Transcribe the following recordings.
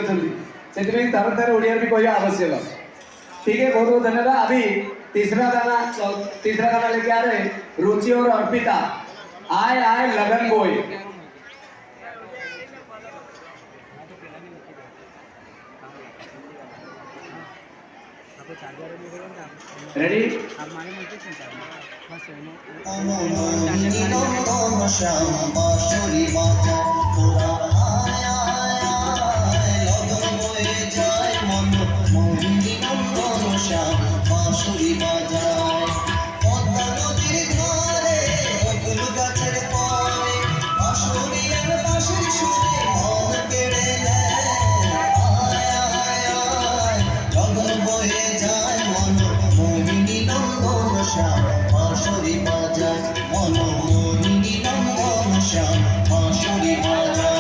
ଅଛନ୍ତି ସେଥିପାଇଁ ଥରେ ଥରେ ଓଡ଼ିଆରେ ବି କହିବା ଆବଶ୍ୟକ। ठीक है, बहुत बहुत धन्यवाद। अभी तीसरा गाना लेके आ रहे हैं रुचि और अर्पिता, आए आए लगन बोए। रेडी? বাঁশুরি বাজায় পদ্মা নদীর ধারে বকুল গাছের পরে বাঁশুরি আর বাঁশির সুরে মন কেড়ে নেয়। আয় আয় আয় গগন বয়ে যায় মন মোহিনী নন্দন শ্যাম বাঁশুরি বাজায় মন মোহিনী নন্দন শ্যাম বাঁশুরি বাজায়।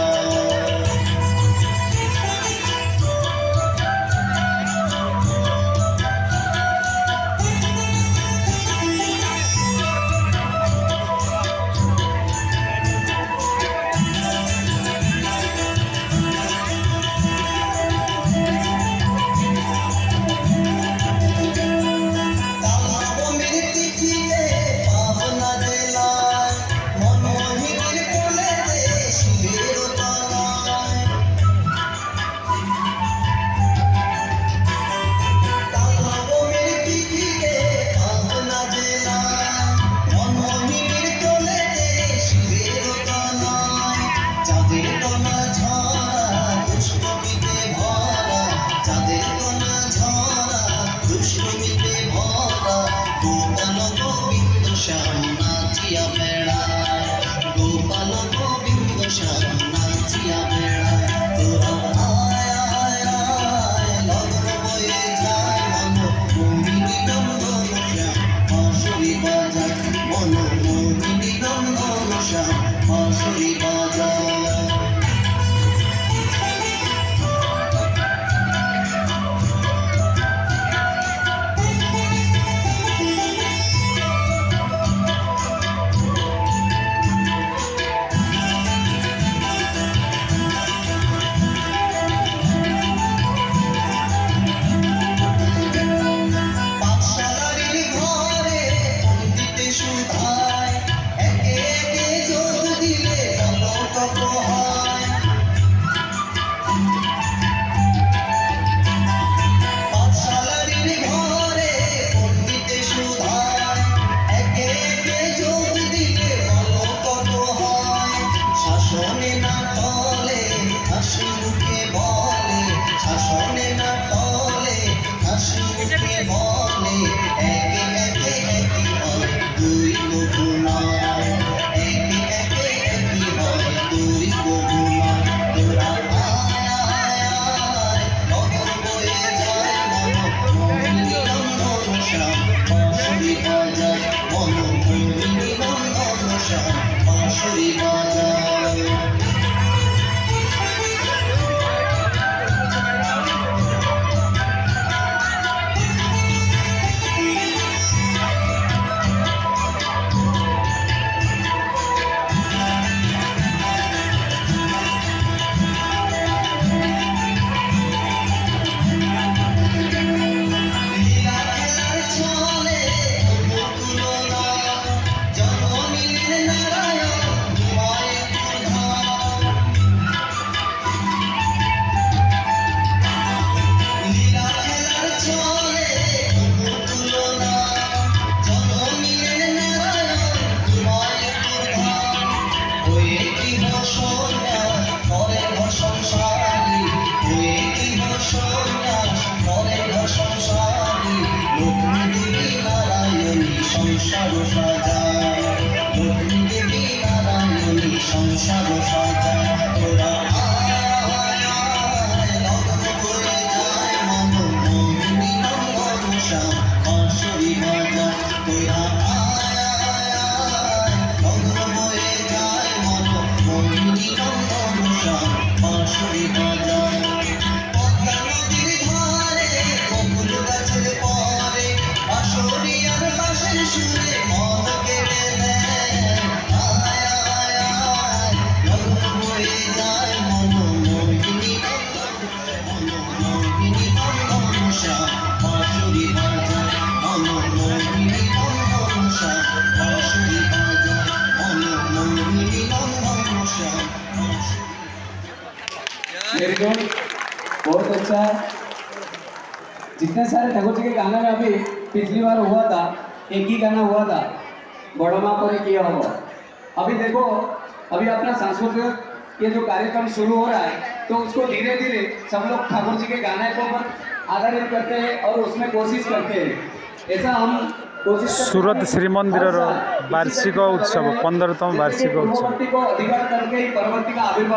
वेरी गुड, बहुत अच्छा। जितने सारे ठाकुर जी के गाने में अभी पिछली बार हुआ था, एक ही गाना हुआ था, बड़ोमा पर किया हुआ। अभी देखो, अभी अपना सांस्कृतिक ये जो कार्यक्रम शुरू हो रहा है, तो उसको धीरे धीरे सब लोग ठाकुर जी के गाने को पर आधारित करते हैं और उसमें कोशिश करते हैं। ऐसा हम कोशिश करते हैं सूरत कि श्रीमंदिर हर साल इसी वार्षिक तरीके से उत्सव चले। 15तम जैसे कि वार्षिक उत्सव पूर्ववर्ती को अधिकार करके ही परवर्ती का आविर्भाव